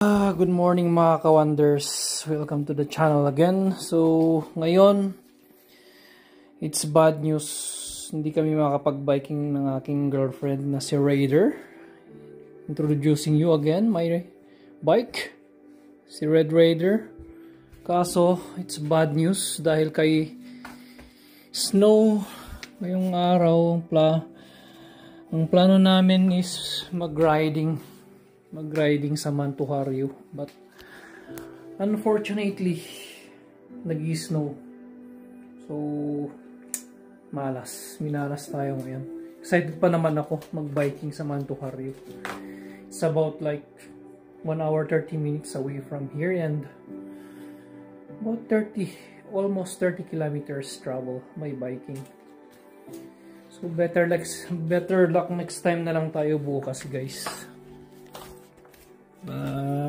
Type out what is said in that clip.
Good morning mga ka-wonders. Welcome to the channel again. So, ngayon, it's bad news. Hindi kami makapag-biking ng aking girlfriend na si Raider. Introducing you again, my bike. Si Red Raider. Kaso, it's bad news dahil kay snow ngayong araw. Ang plano namin is mag-riding sa Mantuharyo, but unfortunately nag-snow, so minalas tayo ngayon. Excited pa naman ako mag-biking sa Mantuharyo. It's about like 1 hour 30 minutes away from here and about almost 30 kilometers travel by biking. So better luck next time na lang tayo bukas, guys.